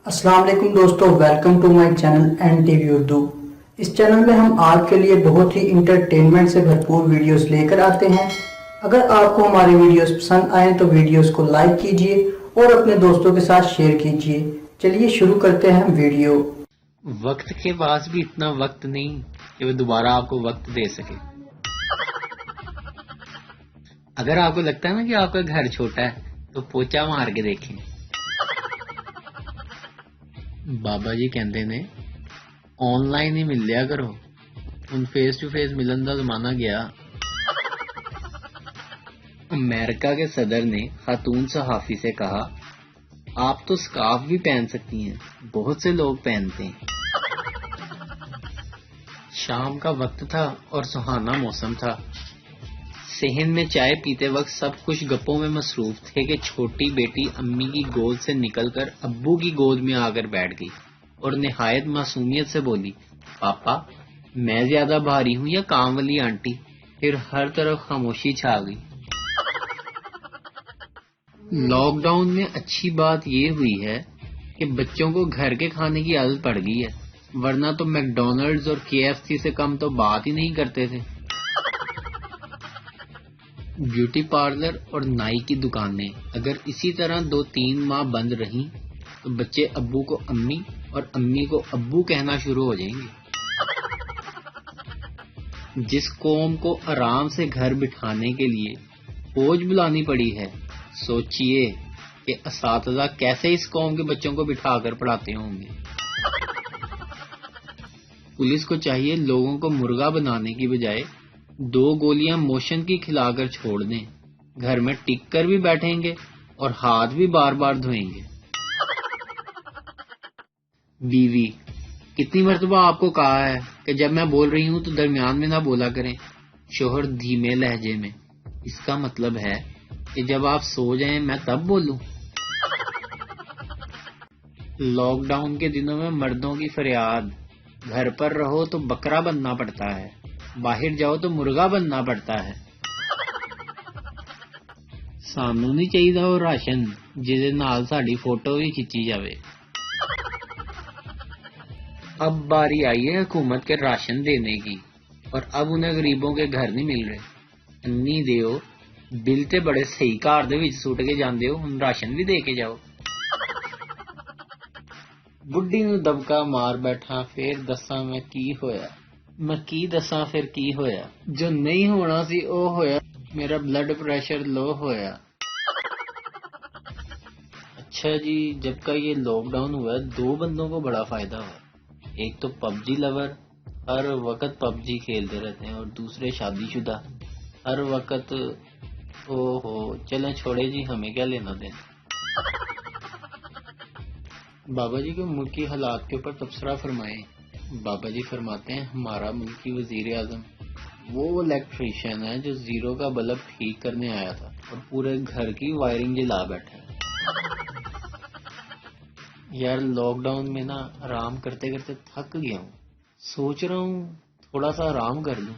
السلام علیکم دوستو، welcome to my channel N T V Urdu. اس چینل میں ہم آپ کے لیے بہت ہی انٹرٹینمنٹ سے بھرپور ویڈیوز لے کر آتے ہیں۔ اگر آپ کو ہماری ویڈیوز پسند آئیں تو ویڈیوز کو لائک کیجئے اور اپنے دوستوں کے ساتھ شیئر کیجئے۔ چلیے شروع کرتے ہیں ویڈیو۔ وقت کے پاس بھی اتنا وقت نہیں کہ وہ دوبارہ آپ کو وقت دے سکے۔ اگر آپ کو لگتا ہے نا کہ آپ کا گھر چھوٹا ہے تو پوچا مار کے دیکھیں۔ بابا جی کہندے نے آن لائن ہی مل لیا کرو، ان فیس ٹو فیس ملن کا زمانہ گیا۔ امریکہ کے صدر نے خاتون صحافی سے کہا، آپ تو سکارف بھی پہن سکتی ہیں، بہت سے لوگ پہنتے ہیں۔ شام کا وقت تھا اور سہانا موسم تھا۔ صحن میں چائے پیتے وقت سب کچھ گپوں میں مصروف تھے کہ چھوٹی بیٹی امی کی گود سے نکل کر ابو کی گود میں آ کر بیٹھ گئی اور نہایت معصومیت سے بولی، پاپا میں زیادہ بھاری ہوں یا کام والی آنٹی؟ پھر ہر طرف خاموشی چھا گئی۔ لاک ڈاؤن میں اچھی بات یہ ہوئی ہے کہ بچوں کو گھر کے کھانے کی عادت پڑ گئی ہے، ورنہ تو میک ڈونلڈز اور KFC سے کم تو بات ہی نہیں کرتے تھے۔ بیوٹی پارلر اور نائی کی دکانیں اگر اسی طرح 2-3 ماہ بند رہیں تو بچے ابو کو امی اور امی کو ابو کہنا شروع ہو جائیں گے۔ جس قوم کو آرام سے گھر بٹھانے کے لیے فوج بلانی پڑی ہے، سوچئے کہ اساتذہ کیسے اس قوم کے بچوں کو بٹھا کر پڑھاتے ہوں گے۔ پولیس کو چاہیے لوگوں کو مرغا بنانے کی بجائے 2 گولیاں موشن کی کھلا کر چھوڑ دیں، گھر میں ٹک کر بھی بیٹھیں گے اور ہاتھ بھی بار بار دھوئیں گے۔ بیوی، کتنی مرتبہ آپ کو کہا ہے کہ جب میں بول رہی ہوں تو درمیان میں نہ بولا کریں؟ شوہر دھیمے لہجے میں، اس کا مطلب ہے کہ جب آپ سو جائیں میں تب بولوں۔ لاک ڈاؤن کے دنوں میں مردوں کی فریاد، گھر پر رہو تو بکرا بننا پڑتا ہے، باہر جاؤ تو مرغا بننا پڑتا ہے۔ سانوں نہیں چاہیے وہ راشن جہدے نال ساڈی فوٹو بھی کھچی جاوے۔ اب باری آئی ہے حکومت کے راشن دینے کی، اور اب انہیں غریبوں کے گھر نہیں مل رہے۔ انی دیو بل تے بڑے صحیح گھر دے وچ سٹ کے جاندے ہو، ہن راشن بھی دے کے جاؤ۔ بڈھی نو دبکا مار بیٹھا، پھر دساں میں کی ہویا، میں کی دساں پھر کی ہویا، جو نہیں ہونا سی او ہویا، میرا بلڈ پریشر لو ہویا۔ اچھا جی، جب کا یہ لاک ڈاؤن ہوا ہے 2 بندوں کو بڑا فائدہ ہوا۔ ایک تو PUBG لور، ہر وقت PUBG کھیلتے رہتے ہیں، اور دوسرے شادی شدہ، ہر وقت چلیں چھوڑے جی، ہمیں کیا لینا دینا۔ بابا جی کو ملکی حالات کے اوپر تبصرہ فرمائیں۔ بابا جی فرماتے ہیں، ہمارا ملکی وزیر اعظم وہ الیکٹریشین ہے جو زیرو کا بلب ٹھیک کرنے آیا تھا اور پورے گھر کی وائرنگ جلا بیٹھا ہے۔ یار لاک ڈاؤن میں نا آرام کرتے کرتے تھک گیا ہوں، سوچ رہا ہوں تھوڑا سا آرام کر لوں،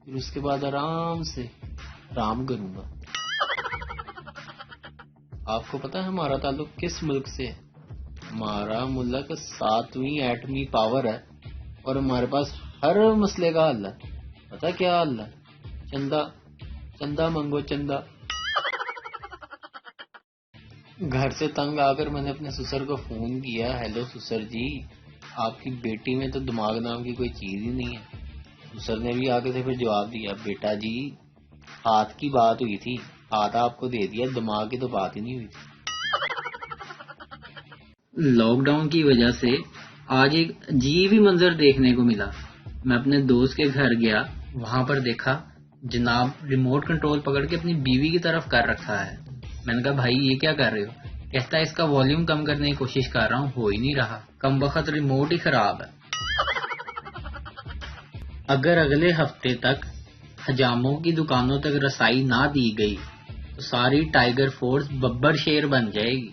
پھر اس کے بعد آرام سے آرام کروں گا۔ آپ کو پتا ہے ہمارا تعلق کس ملک سے ہے؟ ہمارا ملک 7ویں ایٹمی پاور ہے اور ہمارے پاس ہر مسئلے کا حل ہے۔ پتا کیا حل ہے؟ چندہ منگو چندہ۔ گھر سے تنگ آ کر میں نے اپنے سسر کو فون کیا، ہیلو سسر جی، آپ کی بیٹی میں تو دماغ نام کی کوئی چیز ہی نہیں ہے۔ سسر نے بھی آگے سے پھر جواب دیا، بیٹا جی ہاتھ کی بات ہوئی تھی، ہاتھ آپ کو دے دیا، دماغ کی تو بات ہی نہیں ہوئی تھی۔ لاک ڈاؤن کی وجہ سے آج ایک عجیب ہی منظر دیکھنے کو ملا۔ میں اپنے دوست کے گھر گیا، وہاں پر دیکھا جناب ریموٹ کنٹرول پکڑ کے اپنی بیوی کی طرف کر رکھا ہے۔ میں نے کہا بھائی یہ کیا کر رہے ہو؟ کہتا ہے اس کا والیوم کم کرنے کی کوشش کر رہا ہوں، ہو ہی نہیں رہا، کم وقت ریموٹ ہی خراب ہے۔ اگر اگلے ہفتے تک حجاموں کی دکانوں تک رسائی نہ دی گئی تو ساری ٹائیگر فورس ببر شیر بن جائے گی۔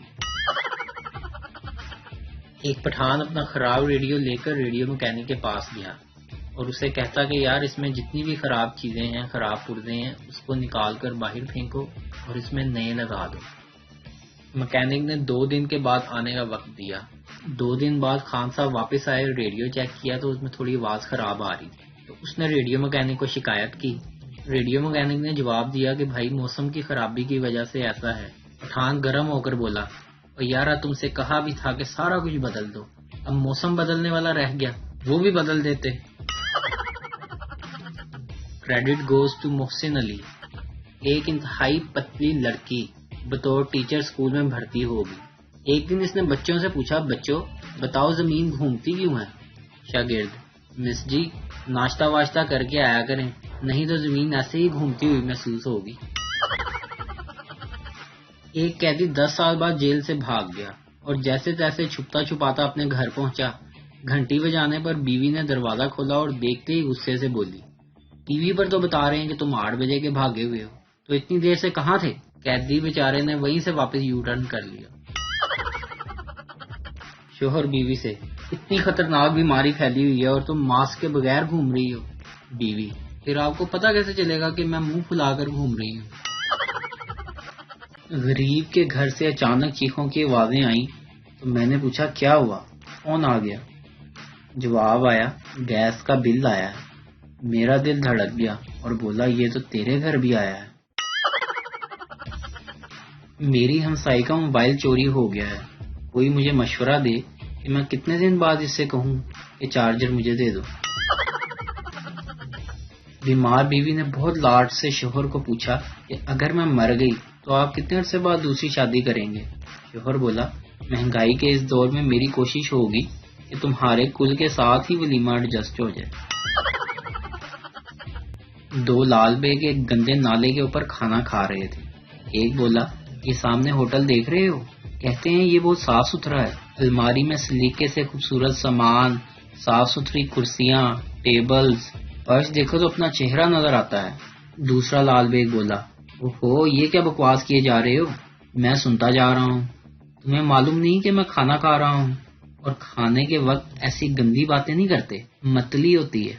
ایک پٹھان اپنا خراب ریڈیو لے کر ریڈیو مکینک کے پاس گیا اور اسے کہتا کہ یار اس میں جتنی بھی خراب چیزیں ہیں، خراب پرزے ہیں، اس کو نکال کر باہر پھینکو اور اس میں نئے لگا دو۔ مکینک نے 2 دن کے بعد آنے کا وقت دیا۔ 2 دن بعد خان صاحب واپس آئے، ریڈیو چیک کیا تو اس میں تھوڑی آواز خراب آ رہی تھی، تو اس نے ریڈیو مکینک کو شکایت کی۔ ریڈیو مکینک نے جواب دیا کہ بھائی موسم کی خرابی کی وجہ سے ایسا ہے۔ پٹھان گرم ہو کر بولا، اور یارا تم سے کہا بھی تھا کہ سارا کچھ بدل دو، اب موسم بدلنے والا رہ گیا، وہ بھی بدل دیتے۔ کریڈٹ گوز ٹو محسن علی۔ ایک انتہائی پتلی لڑکی بطور ٹیچر اسکول میں بھرتی ہوگی۔ ایک دن اس نے بچوں سے پوچھا، بچوں بتاؤ زمین گھومتی کیوں ہے؟ شاگرد، مس جی ناشتہ واشتہ کر کے آیا کریں، نہیں تو زمین ایسے ہی گھومتی ہوئی محسوس ہوگی۔ ایک قیدی 10 سال بعد جیل سے بھاگ گیا اور جیسے تیسے چھپتا چھپاتا اپنے گھر پہنچا۔ گھنٹی بجانے پر بیوی نے دروازہ کھولا اور دیکھتے ہی غصے سے بولی، ٹی وی پر تو بتا رہے ہیں کہ تم 8 بجے کے بھاگے ہوئے ہو، تو اتنی دیر سے کہاں تھے؟ قیدی بیچارے نے وہیں سے واپس یو ٹرن کر لیا۔ شوہر بیوی سے، اتنی خطرناک بیماری پھیلی ہوئی ہے اور تم ماسک کے بغیر گھوم رہی ہو۔ بیوی، پھر آپ کو پتا کیسے چلے گا کہ میں منہ پھلا کر گھوم رہی ہوں؟ غریب کے گھر سے اچانک چیخوں کی آوازیں آئیں تو میں نے پوچھا کیا ہوا؟ کون آ گیا؟ جواب آیا، گیس کا بل آیا ہے۔ میرا دل دھڑک گیا اور بولا یہ تو تیرے گھر بھی آیا ہے۔ میری ہمسائی کا موبائل چوری ہو گیا ہے، کوئی مجھے مشورہ دے کہ میں کتنے دن بعد اس سے کہوں کہ چارجر مجھے دے دو۔ بیمار بیوی نے بہت لاڈ سے شوہر کو پوچھا کہ اگر میں مر گئی تو آپ کتنے عرصے بعد دوسری شادی کریں گے؟ شوہر بولا، مہنگائی کے اس دور میں میری کوشش ہوگی کہ تمہارے کل کے ساتھ ہی ولیمہ ایڈجسٹ ہو جائے۔ 2 لال بیگ ایک گندے نالے کے اوپر کھانا کھا رہے تھے۔ ایک بولا، یہ سامنے ہوٹل دیکھ رہے ہو؟ کہتے ہیں یہ بہت صاف ستھرا ہے، الماری میں سلیقے سے خوبصورت سامان، صاف ستھری کرسیاں، ٹیبلز، فرش دیکھو تو اپنا چہرہ نظر آتا ہے۔ دوسرا لال بیگ بولا، اوہو یہ کیا بکواس کیے جا رہے ہو، میں سنتا جا رہا ہوں، تمہیں معلوم نہیں کہ میں کھانا کھا رہا ہوں؟ اور کھانے کے وقت ایسی گندی باتیں نہیں کرتے، متلی ہوتی ہے۔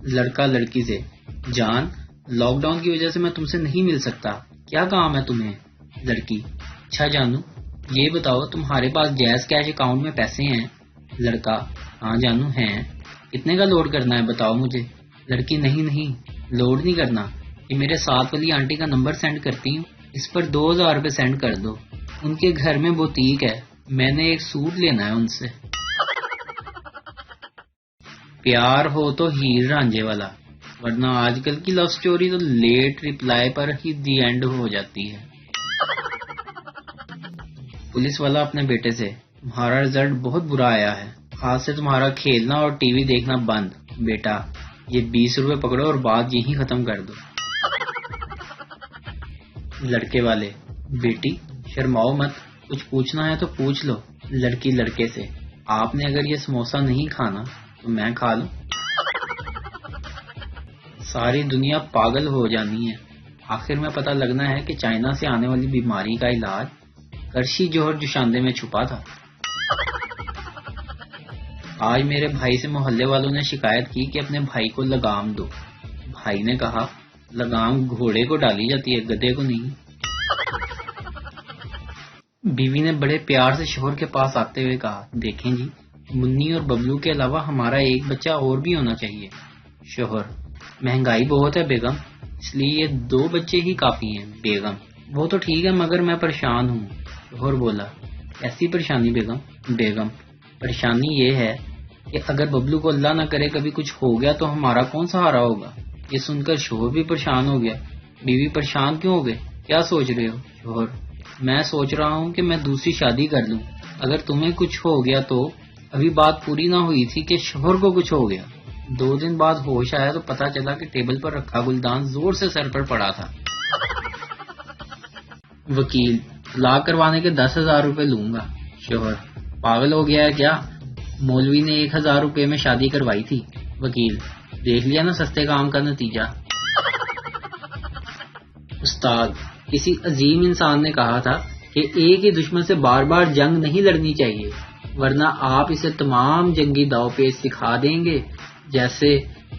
لڑکا لڑکی سے، جان لاک ڈاؤن کی وجہ سے میں تم سے نہیں مل سکتا، کیا کام ہے تمہیں؟ لڑکی، اچھا جانو یہ بتاؤ تمہارے پاس جائز کیش اکاؤنٹ میں پیسے ہیں؟ لڑکا، ہاں جانو ہیں۔ کتنے کا لوڈ کرنا ہے بتاؤ مجھے۔ لڑکی، نہیں لوڈ نہیں کرنا، یہ میرے ساتھ والی آنٹی کا نمبر سینڈ کرتی ہوں، اس پر 2000 روپے سینڈ کر دو، ان کے گھر میں بوتیک ہے، میں نے ایک سوٹ لینا ہے ان سے۔ پیار ہو تو ہیر رانجھے والا، ورنہ آج کل کی لو سٹوری تو لیٹ ریپلائی پر ہی دی اینڈ ہو جاتی ہے۔ پولیس والا اپنے بیٹے سے، تمہارا رزلٹ بہت برا آیا ہے، آج سے تمہارا کھیلنا اور ٹی وی دیکھنا بند، بیٹا یہ 20 روپے پکڑو اور بات یہی ختم کر دو۔ لڑکے والے، بیٹی شرماؤ مت، کچھ پوچھنا ہے تو پوچھ لو۔ لڑکی لڑکے سے، آپ نے اگر یہ سموسہ نہیں کھانا تو میں کھا لوں۔ ساری دنیا پاگل ہو جانی ہے، آخر میں پتہ لگنا ہے کہ چائنا سے آنے والی بیماری کا علاج کرشی جوہر جوشاندے میں چھپا تھا۔ آج میرے بھائی سے محلے والوں نے شکایت کی کہ اپنے بھائی کو لگام دو۔ بھائی نے کہا، لگام گھوڑے کو ڈالی جاتی ہے، گدھے کو نہیں۔ بیوی نے بڑے پیار سے شوہر کے پاس آتے ہوئے کہا، دیکھیں جی منی اور ببلو کے علاوہ ہمارا ایک بچہ اور بھی ہونا چاہیے۔ شوہر، مہنگائی بہت ہے بیگم، اس لیے یہ 2 بچے ہی کافی ہیں۔ بیگم، وہ تو ٹھیک ہے مگر میں پریشان ہوں۔ شوہر بولا، ایسی پریشانی بیگم؟ بیگم، پریشانی یہ ہے کہ اگر ببلو کو اللہ نہ کرے کبھی کچھ ہو گیا تو ہمارا کون سہارا ہوگا؟ یہ سن کر شوہر بھی پریشان ہو گیا۔ بیوی، پریشان کیوں ہو گئے، کیا سوچ رہے ہو؟ شوہر، میں سوچ رہا ہوں کہ میں دوسری شادی کر لوں، اگر تمہیں کچھ ہو گیا تو۔ ابھی بات پوری نہ ہوئی تھی کہ شوہر کو کچھ ہو گیا۔ 2 دن بعد ہوش آیا تو پتا چلا کہ ٹیبل پر رکھا گلدان زور سے سر پر پڑا تھا۔ وکیل، طلاق کروانے کے 10,000 روپے لوں گا۔ شوہر، پاگل ہو گیا ہے کیا؟ مولوی نے 1,000 روپے میں شادی کروائی تھی۔ وکیل، دیکھ لیا نا سستے کام کا نتیجہ۔ استاد، کسی عظیم انسان نے کہا تھا کہ ایک ہی دشمن سے بار بار جنگ نہیں لڑنی چاہیے، ورنہ آپ اسے تمام جنگی داؤ پیچ سکھا دیں گے۔ جیسے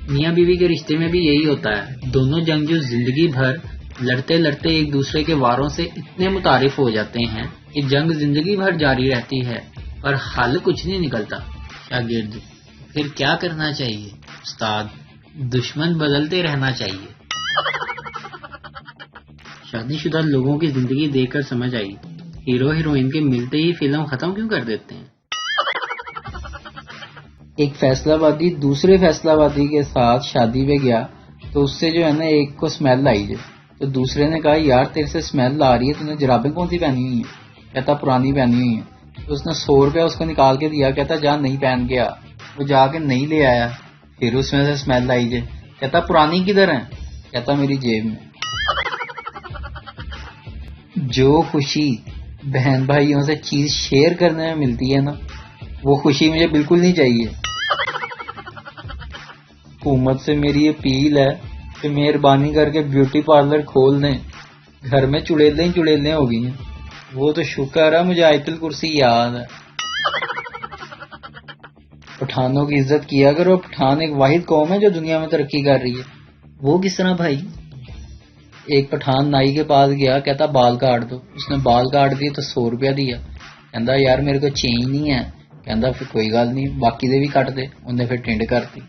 میاں بیوی کے رشتے میں بھی یہی ہوتا ہے، دونوں جنگجو زندگی بھر لڑتے لڑتے ایک دوسرے کے واروں سے اتنے متعارف ہو جاتے ہیں یہ جنگ زندگی بھر جاری رہتی ہے اور حل کچھ نہیں نکلتا۔ شاگرد: پھر کیا کرنا چاہیے؟ استاد: دشمن بدلتے رہنا چاہیے۔ شادی شدہ لوگوں کی زندگی دیکھ کر سمجھ آئی ہیرو ہیروئن کے ملتے ہی فلم ختم کیوں کر دیتے ہیں۔ ایک فیصلہ آبادی دوسرے فیصلہ آبادی کے ساتھ شادی پہ گیا تو اس سے جو ہے نا ایک کو اسمیل آئی ہے، تو دوسرے نے کہا یار تیرے سے اسمیل آ رہی ہے، تو نے جرابیں کون سی پہنی ہوئی ہیں؟ کہتا پرانی پہنی ہوئی ہیں۔ تو اس نے 100 روپیہ اس کو نکال کے دیا، کہتا جا نہیں پہن کے آ۔ وہ جا کے نہیں لے آیا، پھر اس میں سے اسمیل آئی جائے، کہتا پرانی کدھر ہے؟ کہتا میری جیب میں۔ جو خوشی بہن بھائیوں سے چیز شیئر کرنے میں ملتی ہے نا، وہ خوشی مجھے بالکل نہیں چاہیے۔ حکومت سے میری اپیل ہے کہ مہربانی کر کے بیوٹی پارلر کھول دیں، گھر میں چڑیلیں ہی چڑیلیں ہو گئی ہیں۔ وہ تو شکر ہے مجھے آیت الکرسی یاد ہے۔ پٹھانوں کی عزت کیا کرو، پٹھان ایک واحد قوم ہے جو دنیا میں ترقی کر رہی ہے۔ وہ کس طرح بھائی؟ ایک پٹھان نائی کے پاس گیا، کہتا بال کاٹ دو۔ اس نے بال کاٹ دیے تو 100 روپیہ دیا۔ کہندا یار میرے کو چینج نہیں ہے۔ کہندا پھر کوئی گل نہیں، باقی دے بھی کٹ دے۔ انہیں پھر ٹنڈ کرتی۔